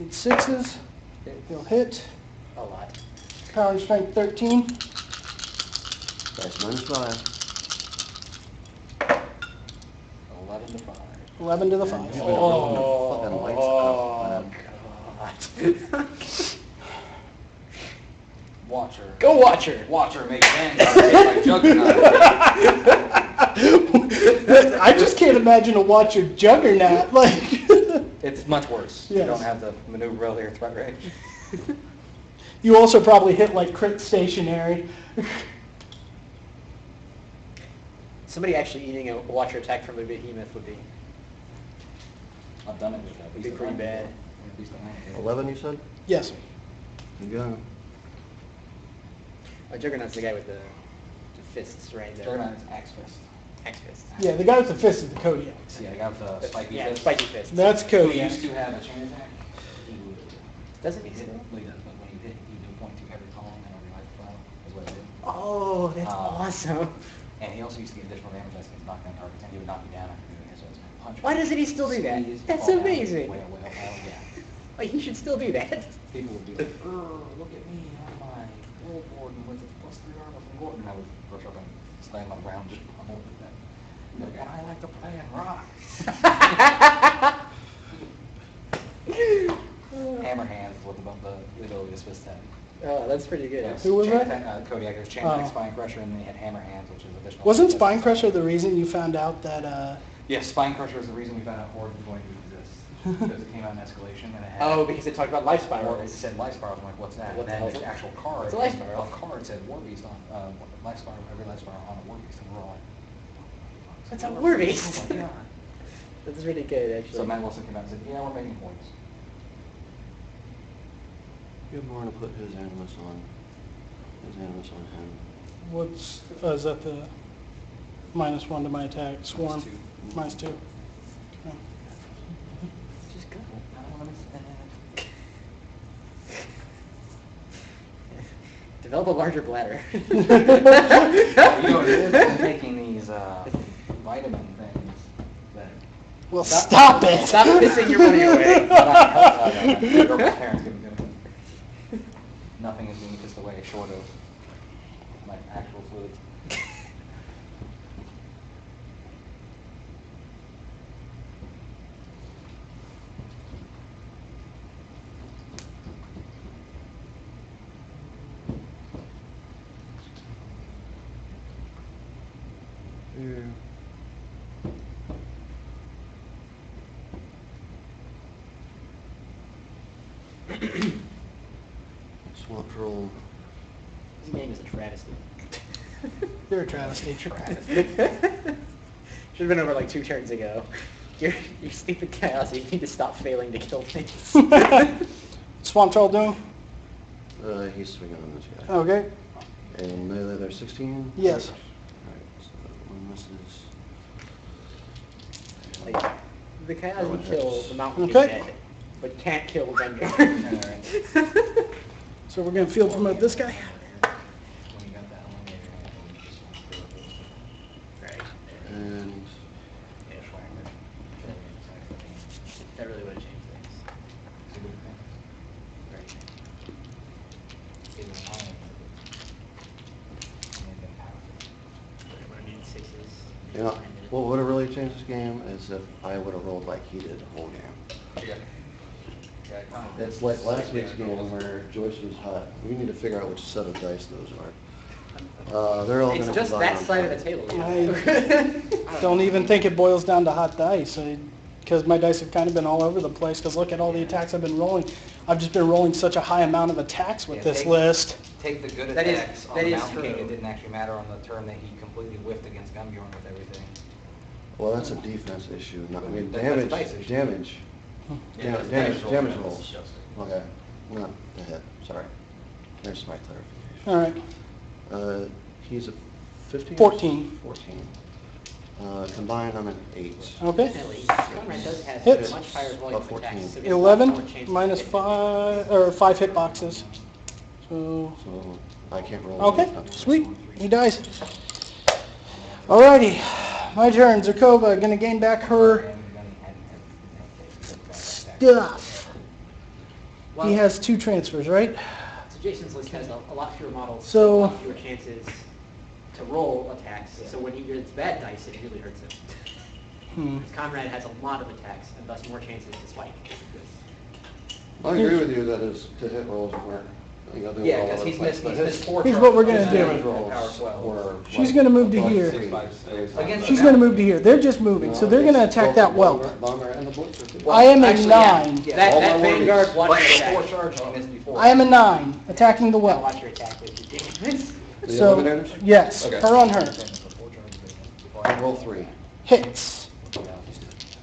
8 sixes. He'll hit. A lot. Power and strength 13. Dice minus 5. 11 to 5. 11 to the Man, 5. you've been rolling the fucking lights out, man. Watcher. Go Watcher. Watcher makes Vanguard like Juggernaut. I just can't imagine a Watcher Juggernaut. Like, It's much worse. Yes. You don't have the maneuverability or threat range. you also probably hit like crit stationary. Somebody actually eating a Watcher attack from a behemoth would be I've done it with that. Would be pretty bad. 11, you said? Yes. You got it. Juggernaut's the guy with the fists, right? Juggernaut is Axe Fist. Axe fist. Yeah, the guy with the fist is the Kodiaks. Yeah, the guy with the spiky Yeah, fist. spiky fist. That's Who Kodiak. used to have a chain attack. He would Doesn't he hit still? Well, he does, but when you hit, you do point to every column and every life file is what it did. Oh, that's awesome. And he also used to get additional damage dice against knockdown targets, and he would knock you down after doing his punch. Why doesn't he still do that? Squeeze, That's fall down, amazing. Way up, yeah. Like, he should still do that. People would be like, look at me on my roll board and with a +3 armor from Gordon. And I would rush up and slam on the ground just pummel with that. Like, and I like to play and rock. Hammer hands with the ability to Swiss tag. Oh, that's pretty good. Who was that? Kodiak. There's Chain Oh. Attack, Spine Crusher, and then he had Hammer Hands, which is additional. Wasn't Spine Crusher the reason you found out that, Yes, Spine Crusher is the reason we found out Horde was going to exist. Because it came out in Escalation and it had... Oh, because it talked about life It spirals. said Life Spirals. I'm like, what's that? What And the then hell's the it? actual card, It's a Life Spiral. a card said War Beast on Life Spiral, every Life Spiral on a War Beast, and we're all like, That's a War Beast. Oh my God. That's really good, actually. So Matt Wilson came out and said, yeah, we're making points. You have more to put his animus on. His animus on him. what's, is that the -1 to my attack? Swarm? -2. Okay. Just go. I don't understand. Develop a larger bladder. You know what it is? I'm taking these vitamin things that... Well, stop it! Stop pissing your money away. My girlfriend's parents give them to me. Nothing is being pissed away short of my actual fluids. Here. Swamp Troll. This game is a travesty. You're a travesty. Should have been over like 2 turns ago. You're stupid chaos. You need to stop failing to kill things. Swamp Troll doing? He's swinging on this guy. Okay. And melee, they're 16? Yes. Alright, so one misses. Like, the chaos That one can kill hurts. the mountain Okay. dead, but can't kill Gungar. So we're going to field promote this guy? When you got that eliminator, you just Right. And yeah, Schwanger. That really would have changed things. It's a good thing. Right. It was high. And they've been powerful. Would have needed 6s. you know, what would have really changed this game is if I would have rolled like he did the whole game. Yeah. It's like last week's game where Joyce was hot. We need to figure out which set of dice those are. They're all It's gonna just combine that on side of the top. table. I don't even think it boils down to hot dice, because my dice have kind of been all over the place, because look at all the attacks I've been rolling. I've just been rolling such a high amount of attacks with Yeah, this take- list. Take the good That is- attacks on that the is Mountain King. true. It didn't actually matter on the turn that he completely whiffed against Gumbjorn with everything. Well, that's a defense issue. Not, I mean, That's a damage, dice issue. damage, Yeah, damage rolls. Okay, not the hit. Sorry. There's my clarification. All right. He's a 15. 14. 14. Combined, I'm an 8. Okay. Conrad does have Hits. much higher volume of About attacks. 14. So he has a lot more chance 11 to minus hit. 5, or 5 hit boxes. So, So I can't roll. okay, sweet. He dies. Alrighty, my turn. Zerkova gonna gain back her stuff. Well, He has 2 transfers, right? So Jason's list has a lot fewer models, So- a lot fewer chances to roll attacks. So when he gets bad dice, it really hurts him. Because Conrad has a lot of attacks and thus more chances to spike. I agree with you that his to-hit rolls weren't. You know, they were Yeah, all because over he's the place, missed, but he's his missed 4 Here's what we're gonna charges. do. damage Power rolls 12. were. She's gonna move to above here. 3. Against She's going to move to here. They're just moving, so they're going to attack that whelp. Bomber and the blitzer too. I am a Actually, 9. Yeah, that All my Vanguard warnings. watch But your four attack. charges he missed before. I am a 9, attacking the Now whelp. watch your attack with your damage. The So, eliminators? yes, Okay. her on her. I roll 3. Hits.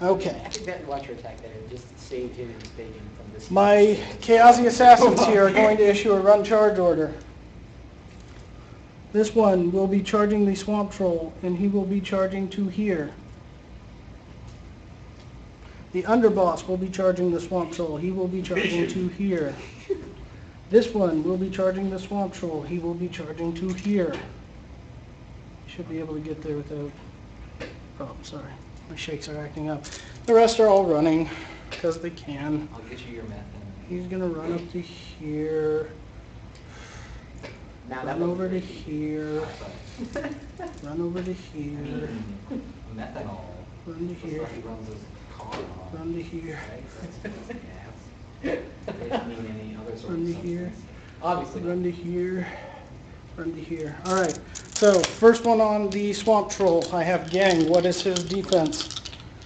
Okay. I think that watch your attack there just saved him mistaken from this. My Chaosi Assassins here are going to issue a run charge order. This one will be charging the Swamp Troll, and he will be charging to here. The Underboss will be charging the Swamp Troll. He will be charging to here. This one will be charging the Swamp Troll. He will be charging to here. Should be able to get there without... Oh, sorry. My shakes are acting up. The rest are all running, because they can. I'll get you your meth. He's gonna run up to here, Now that run one- over to here, run over to here, Methanol. run to here, He runs his car on. run to here, It doesn't mean any other sort run of to here, substance. Obviously. run to here, run to here. All right, so first one on the Swamp Troll. I have Gang. What is his defense?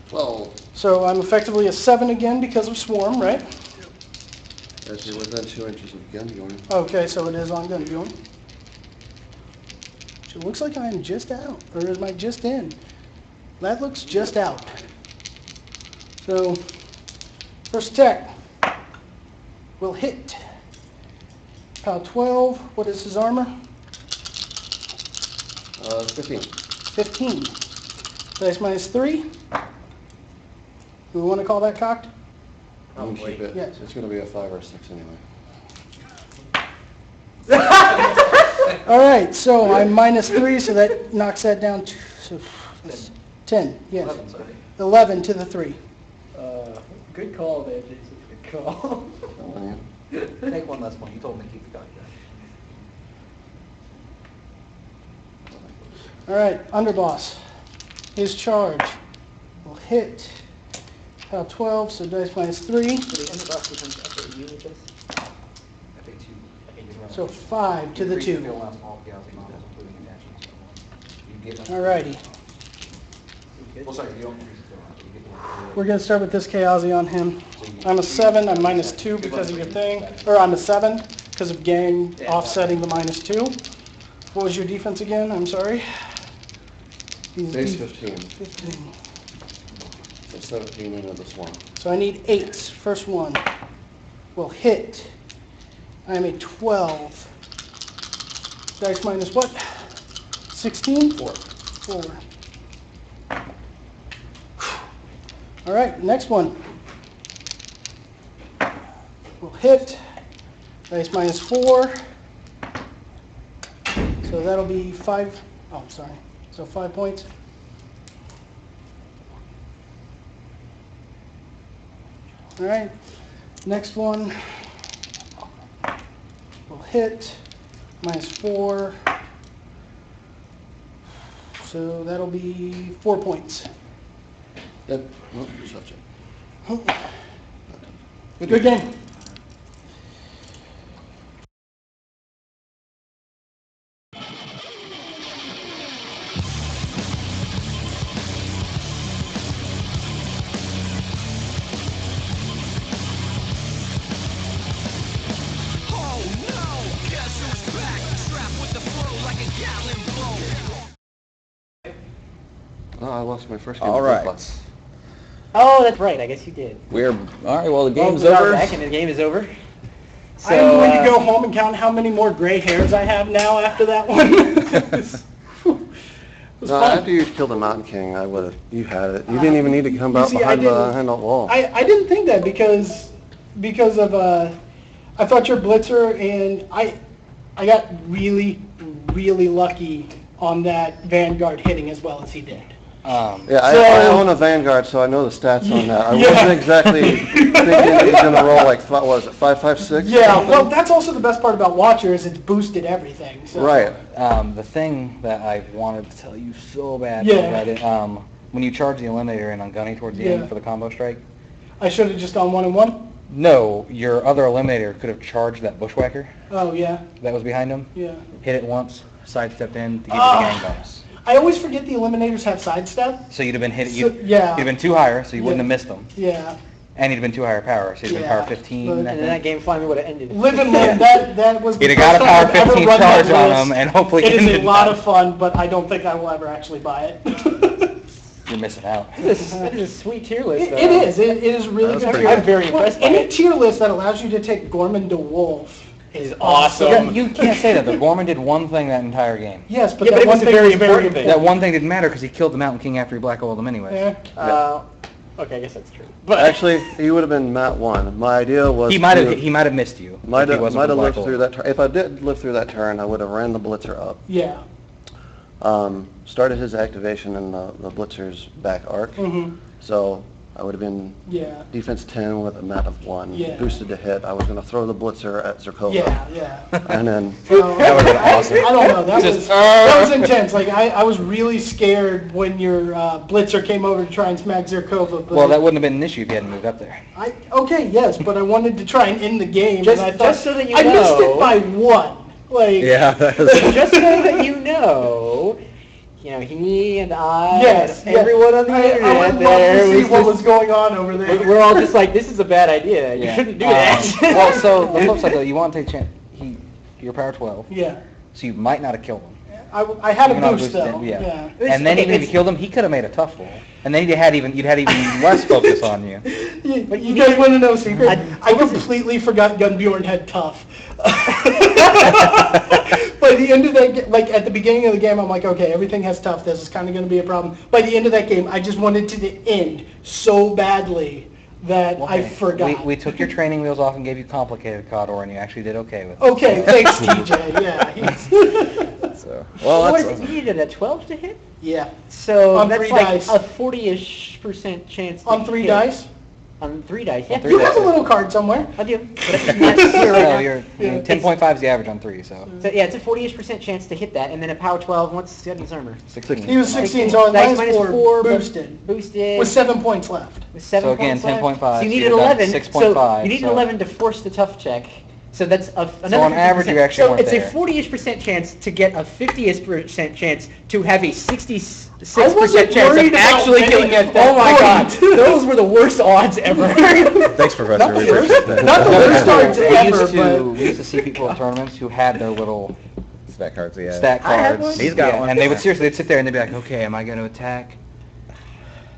12. So I'm effectively a 7 again because of Swarm, right? As you're within 2 inches of gun going. Okay, so it is on Gunbjorn. So it looks like I'm just out, or am I just in? That looks just out. So, first attack will hit. Pow 12, what is his armor? 15. 15. Dice minus 3. Do we want to call that cocked? You can keep it. Yes. It's going to be a 5 or a 6 anyway. All right, so I'm minus 3, so that knocks that down to so that's 10. Yes. 11, sorry. 11 to the 3. Good call there, Jason. Good call. Telling you. Take one less point. You told me to keep the contract. All right, Underboss. His charge will hit. Pow 12, so dice minus 3. So the underboss becomes up you with this? I think two. So 5 to the 2. Fill out all chaos models, including attachments. You get. All righty. Well, sorry, you don't increase the amount. You get the. We're going to start with this Chaosi on him. I'm a 7, I'm minus 2 because of your thing. Or I'm a 7 because of Gang offsetting the minus 2. What was your defense again? I'm sorry. He's Base def- 15. 15. So 17 into the swamp. So I need 8s. First one will hit. I am a 12. Dice minus what? 16? 4. 4. All right, next one. Will hit. Dice minus 4. So that'll be 5. Oh, sorry. So 5 points. All right, next one will hit, minus 4. So that'll be 4 points. Yep. Well, subject. Good game. Oh no! Guess who's back? Strapped with the flow like a gallon blow. Oh, I lost my first game. All of right. Bloodlust. Oh, that's right. I guess you did. We're all right. Well, the game's We are over. back and the game is over. So, I am going to go home and count how many more gray hairs I have now after that one. It was No, fun. after you killed the Mountain King, I would have. You had it. You didn't even need to come out see, I behind didn't- behind the wall. I didn't think that because of I thought your blitzer and I got really lucky on that Vanguard hitting as well as he did. Yeah, I own a Vanguard, so I know the stats on that. I Yeah. wasn't exactly thinking he's gonna roll like, what was it, 5.56? Yeah, well, that's also the best part about Watcher is it's boosted everything. So. Right. The thing that I wanted to tell you so bad Yeah. about it, when you charge the Eliminator in on Gunny towards the Yeah. end for the combo strike, I should have just gone 1 and 1. no, your other Eliminator could have charged that Bushwhacker Oh yeah, that was behind him, yeah. hit it once, sidestepped in to give you the gang bonus. I always forget the eliminators have sidestep. So you'd have been hit. So- You'd yeah. have been too higher, so you wouldn't Yeah. have missed them, Yeah. and you'd have been too higher power, so you'd have been Yeah. power 15. But- I And then think. that game finally would have ended. Live and learn. That was. the You'd have got a first time power I've ever 15 run that charge on list. him, and hopefully It is a ended lot that. of fun, but I don't think I will ever actually buy it. You're missing out. That is a sweet tier list. It is. It is really That's good. pretty good. I'm very impressed by Any it. tier list that allows you to take Gorman to Wolf is awesome. You can't say that. The Gorman did one thing that entire game. Yes, but Yeah, that but it one was a thing very was very important thing. That one thing didn't matter because he killed the Mountain King after he black hole him anyway. Yeah. Okay, I guess that's true. But actually, he would have been Mat 1. My idea was He might have missed you. might if he have wasn't for the black lived hole. through that turn. If I did live through that turn, I would have ran the blitzer up. Yeah. Started his activation in the blitzer's back arc. Mhm. So I would have been Yeah. defense 10 with a mat of 1, Yeah. boosted to hit. I was going to throw the blitzer at Zerkova. Yeah. And then, That would've been awesome. I don't know. That Just, was that was intense. Like I was really scared when your blitzer came over to try and smack Zerkova. But Well, that wouldn't have been an issue if you hadn't moved up there. Okay, yes, but I wanted to try and end the game. Just- and I thought, just so that you I missed know- it by 1. Like. Just so that you know, he and I, Yes. and everyone on the I internet would love there, to see was what just- was going on over there. we're all just like, this is a bad idea. You shouldn't do that. Well, so the flip side though, you want to take chance. You're power 12, Yeah. so you might not have killed him. I had a Even though boost it was- though. yeah. Yeah. And then even if you killed him, he could have made a tough roll, and then you'd had even less focus on you. But you guys want to know a secret? I what was it? completely forgot Gunbjorn had tough. By the end of that, like at the beginning of the game, I'm like, okay, everything has tough. This is kind of going to be a problem. By the end of that game, I just wanted to end so badly that I Okay. forgot. We took your training wheels off and gave you complicated Khador, and you actually did okay with it. Okay, thanks, TJ. Yeah, he's, so, What is it? You needed a 12 to hit? yeah. So On that's 3 like dice. a 40-ish% chance. to On 3 hit. dice. On 3 dice, yeah. three You dice. have a little card somewhere. I do. But it's not zero right So now. you're Yeah. 10.5 is the average on 3, so So yeah, it's a 40-ish% chance to hit that, and then a power 12. What's Gunny's armor? 16. He was 16, so Dice minus 4 4 boosted. Boosted. With 7 points left. With 7 So again, points left. 10.5, So you so needed you've done 11. 6.5, So you needed so- 11 to force the tough check. So that's another. on average, 50%. you actually So weren't it's there. a 40-ish% chance to get a 50-ish% chance to have a 66% I wasn't chance worried of about actually winning killing at it. that Oh my god, point. those were the worst odds ever. thanks, Professor. Not the We appreciate worst. that. Not the worst odds we ever, used to but we used to see people at tournaments who had their little Stat cards, yeah. stat I have cards. one. He's got Yeah, one. and they would seriously, they'd sit there and they'd be like, okay, am I going to attack?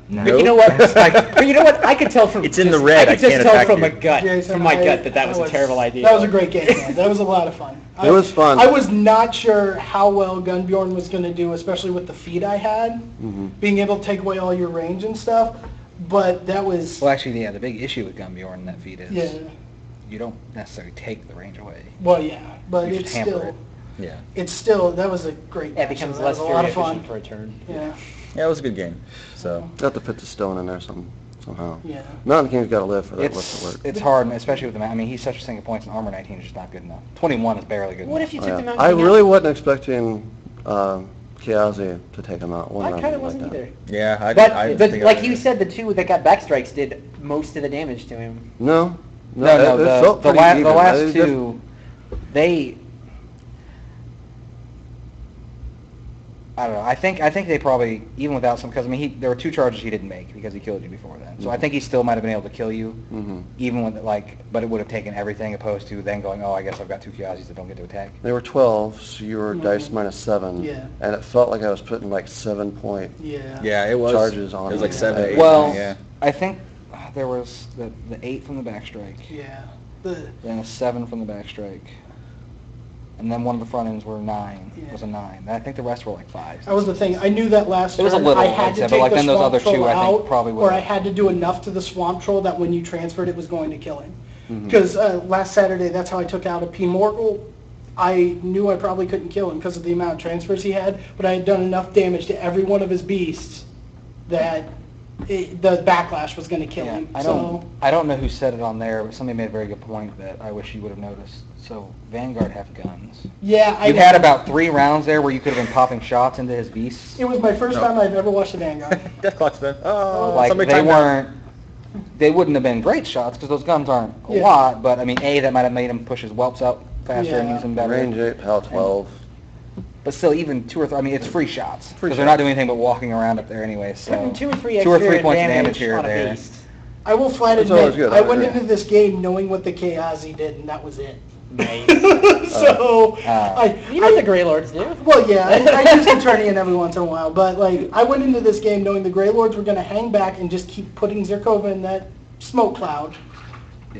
No. But you know what? But you know what? I could tell from It's in the just- red, I I could just can't tell attack from you. my gut, Jason, from my I- gut, that was a terrible idea. That was a great game. Man. That was a lot of fun. It was fun. I was not sure how well Gunbjorn was going to do, especially with the feed I had, being able to take away all your range and stuff. But that was, Well, actually, yeah, the big issue with Gunbjorn in that feat is yeah. you don't necessarily take the range away. Well, yeah, but You it's hamper still, it. Yeah. it's still, that was a great. Yeah, it match. becomes That less was a lot fury of fun. efficient for a turn. Yeah, Yeah, it was a good game. So, Got to put the stone in there somehow. yeah. Mountain King's got to live for that list to work. It's hard, and especially with the I mean, he's such a single points, and armor 19 is just not good enough. 21 is barely good What enough. if you Oh, took the yeah. Mountain I King really out? wasn't expecting Kiazi to take him out. One I round kind of like wasn't that. either. yeah, I But didn't the, think like I you said, the two that got backstrikes did most of the damage to him. No, No, it felt the pretty last even. two, they. I don't know. I think they probably, even without some, because I mean, there were 2 charges he didn't make because he killed you before then. So I think he still might have been able to kill you, even with but it would have taken everything opposed to then going, oh, I guess I've got 2 Kiazis that don't get to attack. They were 12, so you were dice minus 7. Yeah. And it felt like I was putting like 7 point. Yeah. Yeah, it was. Charges on It was him. like 7 8. Well, yeah. I think there was the 8 from the backstrike, Yeah. The, then a 7 from the backstrike, and then one of the front ends were 9. Yeah. Was a 9. I think the rest were like 5s. that was the thing. I knew that last It was a turn little, I had like to I said, but take like the then those swamp other 2 troll I think out, probably or I would. had to do enough to the swamp troll that when you transferred it was going to kill him. Because last Saturday, that's how I took out a P. Morgul. I knew I probably couldn't kill him because of the amount of transfers he had, but I had done enough damage to every one of his beasts that the backlash was going to kill him. I don't know who said it on there, but somebody made a very good point that I wish you would have noticed. So Vanguard have guns. Yeah, You had about 3 rounds there where you could have been popping shots into his beasts. It was my first time I've ever watched a Vanguard. Death clock's been. Oh, Like somebody they timed out. weren't. They wouldn't have been great shots because those guns aren't a Yeah. lot. But I mean, that might have made him push his whelps out faster and Yeah. use them better. Range 8, PAL 12. But still, even 2 or 3. I mean, it's free shots Free because they're not doing anything but walking around up there anyway. So Putting 2 or 3 2 or 3 extra points of damage damage here or on a there. beast. I will flat It's always admit, good, I went yeah. into this game knowing what the Kayazi did, and that was it. Nice. So, You know what the Grey Lords do. well, yeah, I use Eternian every once in a while, but like, I went into this game knowing the Grey Lords were going to hang back and just keep putting Zerkova in that smoke cloud,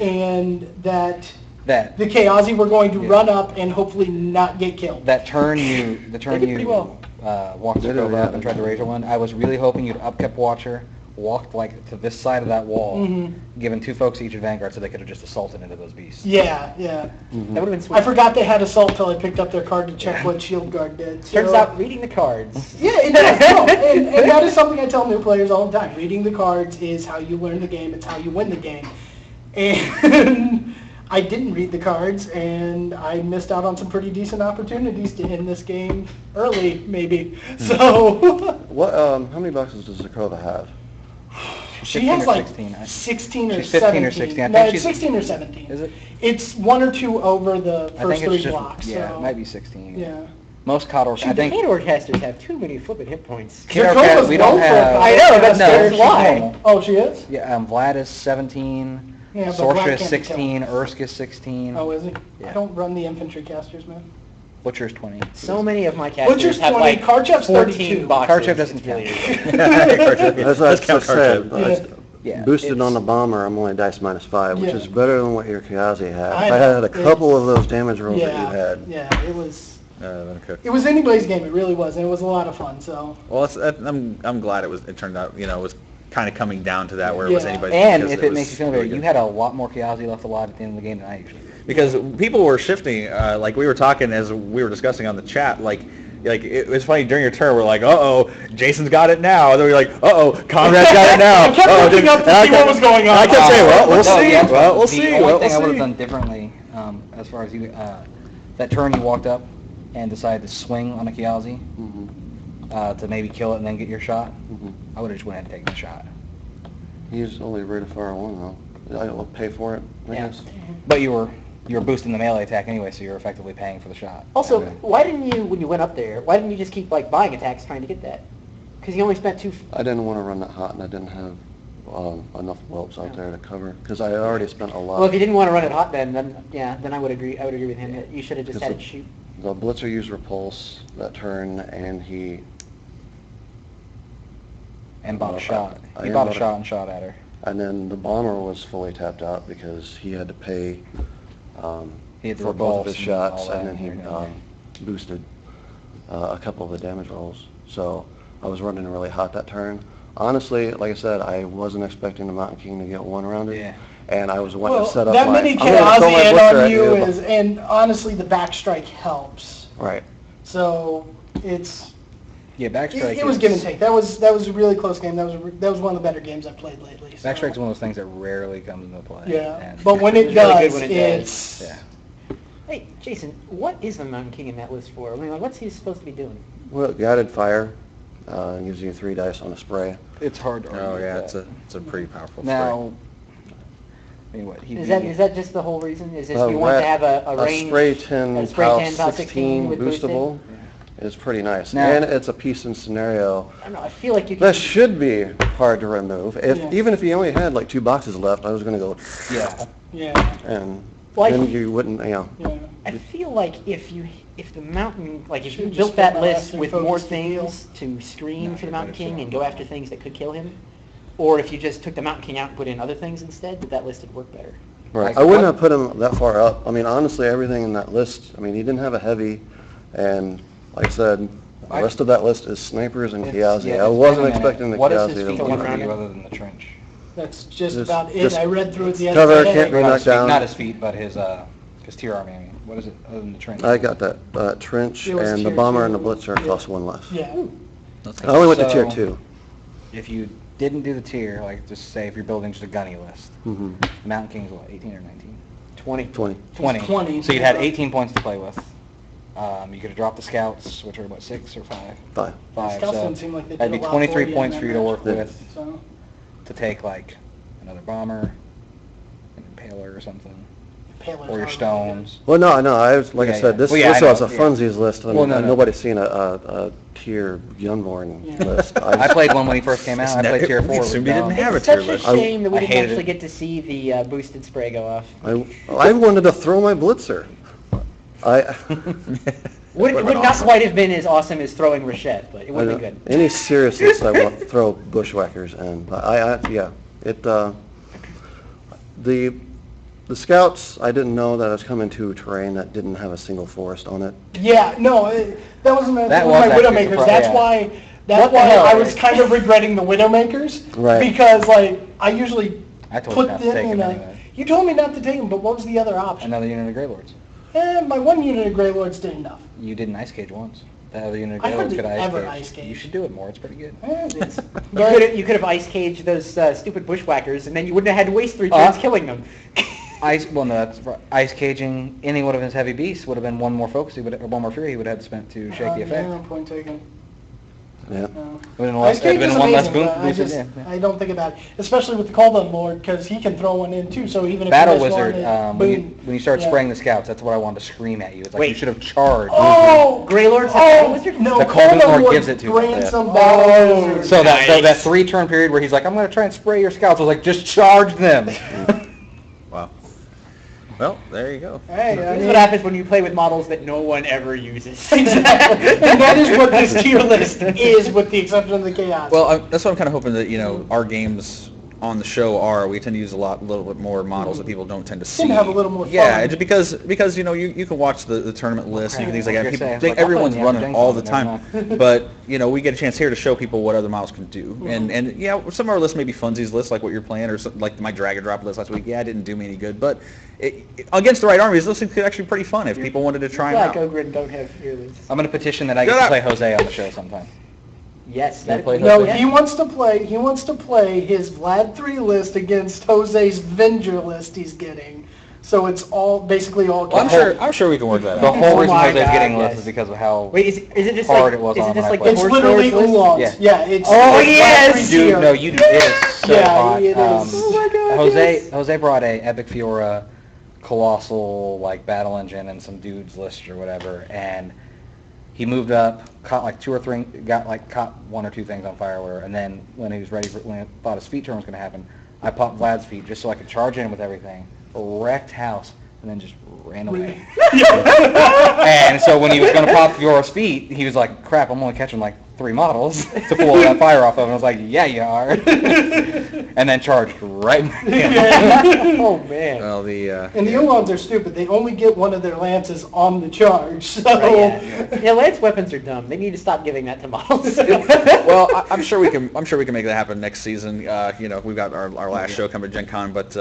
and that the Kayazi were going to run up and hopefully not get killed. That turn you did pretty well. walked They did, over up yeah. and tried to Razor one. I was really hoping you'd upkept Watcher, walked like to this side of that wall, given 2 folks each a Vanguard so they could have just assaulted into those beasts. Yeah. That would have been sweet. I forgot they had assault till I picked up their card to check what Shield Guard did. Turns So- out reading the cards. Yeah, it does. No, and that is something I tell new players all the time. Reading the cards is how you learn the game. It's how you win the game. And I didn't read the cards, and I missed out on some pretty decent opportunities to end this game early, maybe. So What? How many boxes does Zakova have? she 15 has or like 16, 16 or She's 15 17. or 16. I No, think it's she's- 16 or 17. Is it? It's 1 or 2 over the I first think 3 it's just, blocks. yeah, so, it might be 16. Yeah. Most Khador, I The think. Khador casters have too many flipping hit points. Khador Zerkova's we don't low for a have. Khador I know, that's- no, that's she's why. normal. Oh, she is? Yeah, Vlad is 17. Yeah, but Vlad Sorsha can't is be 16. Ursk is 16. Oh, is he? Yeah. I don't run the infantry casters, man. Butcher's 20. So many of my casters Butcher's have 20, like Karchev's 14 32. boxes. Karchev doesn't It's really count. weird. That's Let's what count I said. Karchev. Yeah, Boosted it's- on the bomber, I'm only dice -5, which Yeah. is better than what your Kayazi had. I If I had know. a couple of those damage rolls that you Yeah, had. yeah, it was. Okay. It was anybody's game. It really was, and it was a lot of fun. So Well, I'm glad it turned out, it was kind of coming down to that where it was Yeah. anybody's. And because if it was makes you feel really better, you good. had a lot more Kayazi left alive at the end of the game than I usually do. Because people were shifting, like we were talking as we were discussing on the chat, like it was funny during your turn. We're like, uh-oh, Jason's got it now. And then we're like, uh-oh, Conrad's got it now. I kept Uh-oh, looking up to and I see what kept- was going on. I kept saying, well, we'll No, see. yeah, Well, we'll the see. only Well, thing I would we'll have see. done differently, as far as you, that turn you walked up and decided to swing on a Kayazi to maybe kill it and then get your shot, I would have just went ahead and taken the shot. He's only rate of fire 1 though. I'll pay for it, I Yeah. guess. But you were boosting the melee attack anyway, so you're effectively paying for the shot. Also, Okay. why didn't you, when you went up there, why didn't you just keep like buying attacks trying to get that? Because you only spent 2. I didn't want to run that hot, and I didn't have enough whelps out there to cover, because I already spent a lot. Well, if you didn't want to run it hot, then yeah, then I would agree. I would agree with him that you should have just Because had it shoot. The Blitzer used Repulse that turn, and he And bought a shot. I He am bought a about shot and shot at her. And then the bomber was fully tapped out because he had to pay He had the for both of his repulse and shots, all and that then he and everything. boosted a couple of the damage rolls. So I was running really hot that turn. Honestly, like I said, I wasn't expecting the Mountain King to get one rounded. Yeah. And I was wanting well, to set up that my... many I'm gonna throw Kayazi my in Blitzer on at you but- is, and honestly, the backstrike helps. Right. So it's. Yeah, backstrike. It was give and take. That was a really close game. That was one of the better games I've played lately. So. Backstrike's one of those things that rarely comes into play. Yeah, and- but when it It's really good does, when it does. it's. Yeah. Hey, Jason, what is the Mountain King in that list for? I mean, like, what's he supposed to be doing? Well, guided fire gives you 3 dice on a spray. It's hard to argue Oh with yeah, that. it's a pretty powerful Now, I mean, what, Is that just the whole reason? Is this you want rat- to have a range? spray 10, a spray PAL 10, PAL 16 with boosted? boostable is pretty nice. Now- And it's a piece and scenario. I don't know. I feel like you That could. should be hard to remove. Yeah. Even if you only had like 2 boxes left, I was going to go Yeah. Yeah. and Like- then you wouldn't, Yeah. I feel like if the mountain, like if you Should've built just that spent my last list 3 with focus more to heal. things to screen No, for the you're Mountain better King still. and go after things that could kill him, or if you just took the Mountain King out and put in other things instead, that list would work better. Right. Like I wouldn't what- have put him that far up. I mean, honestly, everything in that list, I mean, he didn't have a heavy, and like I said, the I- rest of that list is snipers and It's- Kayazi. yeah, I it's wasn't been a minute. expecting the What is Kayazi his to feat to win. one for round? you other than the trench? That's just Just- about it. just I read through it the cover, other day. can't go Not knock his feet, down. not his feet, but his tier army. I mean, what is it other than the trench? I got that trench, It was and the tier bomber 2. and the blitzer Yeah. cost 1 less. Yeah. I only went to tier So- 2. if you didn't do the tier, like just say if you're building just a gunny list, Mm-hmm. the Mountain King's what, 18 or 19? 20. 20. 20. 20. So you had 18 points to play with. You could have dropped the scouts, which are what, 6 or 5? 5. 5. Scouts So didn't seem like they that'd did be a lot for 23 you points in for you that to work match. with So, to take like another bomber, an impaler or something, Paler's or your not really stones. Well, no, I was, like Yeah, I said, yeah. this, Well, yeah, this I was a know, yeah. funsies list, and Well, no, no. nobody's seen a tier Gunborn Yeah. list. I played one when he first came out. I played tier 4. We It was assumed he didn't dumb. have a It's tier such a list. shame that we I didn't hated actually it. get to see the boosted spray go off. I wanted to throw my blitzer. I Would not quite have been as awesome as throwing Rachette, but it would have been good. Any seriousness, I want to throw bushwhackers, and yeah, it the scouts. I didn't know that I was coming to terrain that didn't have a single forest on it. Yeah, no, that wasn't That one of my was actually Widowmakers. surpri- That's yeah. why. That's What the why hell? I was kind of regretting the Widowmakers. Right. Because like I usually I told you put not to them take in them a. anyway. You told me not to take them, but what was the other option? Another unit of Grey Lords. My one unit of Grey Lords did enough. You didn't ice cage once. The other unit of I Grey Lords hardly could ever ice ice cage. cage. You should do it more. It's pretty good. You could have ice caged those stupid bushwhackers, and then you wouldn't have had to waste 3 turns killing them. Well, no, that's ice caging any one of his heavy beasts would have been one more focus, or one more fury he would have had spent to shake the effect. Yeah, point taken. Yeah. Would've been Ice Cage is one less amazing, but boon. I don't think about it, especially with the Cauldron Lord, because he can throw one in too. So even if Battle you miss Wizard, one, when you start Yeah. spraying the scouts, that's what I wanted to scream at you. It's like Wait. you should have charged. Oh, Grey Lords have Battle Wizard? No, The Cauldron Lord Lord gives it to you. grants Yeah. some Battle Wizard. So that 3-turn period where he's like, I'm going to try and spray your scouts, I was like, just charge them. Wow. Well, there you go. Hey, I This is mean, what happens when you play with models that no one ever uses. exactly. And that is what this tier list is, with the exception of the Chaos. Well, that's what I'm kind of hoping that, our games on the show are. We tend to use a little bit more models that people don't tend to see. Tend to have a little more Yeah, fun. it's because you can watch the tournament list and you can things like I that. was gonna People say, think I'm everyone's playing running Gen all Con, the never time, but we get a chance here to show people what other models can do. And yeah, some of our lists may be funsies lists like what you're playing, or like my drag and drop list last week. Yeah, it didn't do me any good, but against the right armies, those things could actually be pretty fun if people wanted to try them Like out. Ogre and don't have earlings. I'm going to petition that I get Shut to up. play Jose on the show sometime. Yes, You wanna play No, Jose? he wants to play. He wants to play his Vlad 3 list against Jose's Venger list he's getting. So it's basically all. Well, I'm sure we can work that The out. whole Oh reason my Jose's God, getting yes. lists is because of how Wait, is it just hard like it was is on it just when I like played. It's horse literally storage list? oolongs. Yeah. It's Oh, Vlad yes! 3 Dude, tier. no, it is so Yeah, hot. it is. Oh my God, yes. Jose brought a Epic Fiora colossal battle engine and some dudes list or whatever, and he moved up, caught like 2 or 3, caught 1 or 2 things on fire, or whatever, and then when he was ready when he thought his feat turn was going to happen, I popped Vlad's feet just so I could charge in with everything, wrecked house, and then just ran away. And so when he was going to pop Fiora's feet, he was like, crap, I'm only catching like 3 models to pull that fire off of. And I was like, yeah, you are. And then charged right back in. Oh man. Well, And the Oolongs are stupid. They only get one of their lances on the charge. So Right, yeah, lance weapons are dumb. They need to stop giving that to models. well, I'm sure we can make that happen next season. We've got our last show coming to Gen Con, but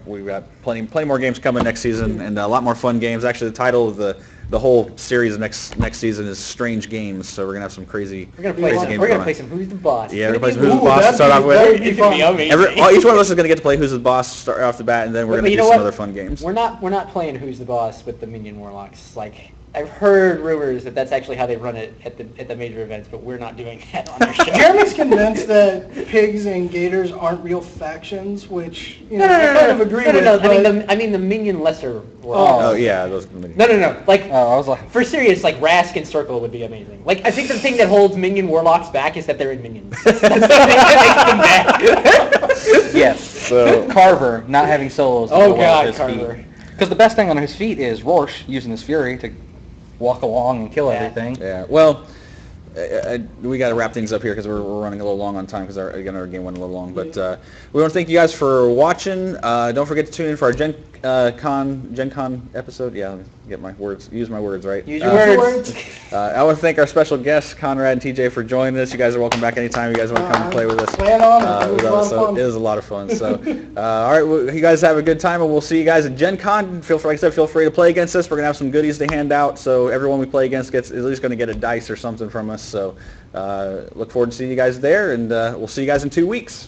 we've got plenty more games coming next season, and a lot more fun games. Actually, the title of the whole series next season is Strange Games, so we're gonna have some crazy. We're gonna play some Who's the Boss. Yeah, we're gonna play some Ooh, Who's the Boss to that'd start be- off with. that'd be It's gonna be fun. amazing. Each one of us is gonna get to play Who's the Boss start off the bat, and then we're But gonna you do know some what? other fun games. We're not playing Who's the Boss with the Minion Warlocks. Like I've heard rumors that that's actually how they run it at the major events, but we're not doing that on our show. Jeremy's convinced that pigs and gators aren't real factions, which No, I kind of agree with. No. but- I mean the Minion Lesser Oh Warlocks. yeah, those. No. Like I was like, for serious, like Rask and Circle would be amazing. Like I think the thing that holds Minion Warlocks back is that they're in Minions. That's the thing that makes them back. yes. So- Carver not having solos. Oh God, Carver. Because the best thing on his feet is Rorsch using his fury to walk along and kill Yeah. everything. Yeah. Well, we got to wrap things up here because we're running a little long on time because our game went a little long. But we want to thank you guys for watching. Don't forget to tune in for our Gen Con episode. Yeah, let me get my words, use my words right. Use your words. I want to thank our special guests, Conrad and TJ, for joining us. You guys are welcome back anytime you guys want to come and play with us. Plan on it. It was a lot of fun. It was a lot of fun. So, all right, well, you guys have a good time, and we'll see you guys at Gen Con. Like I said, feel free to play against us. We're going to have some goodies to hand out, so everyone we play against is at least going to get a dice or something from us. So look forward to seeing you guys there, and we'll see you guys in 2 weeks.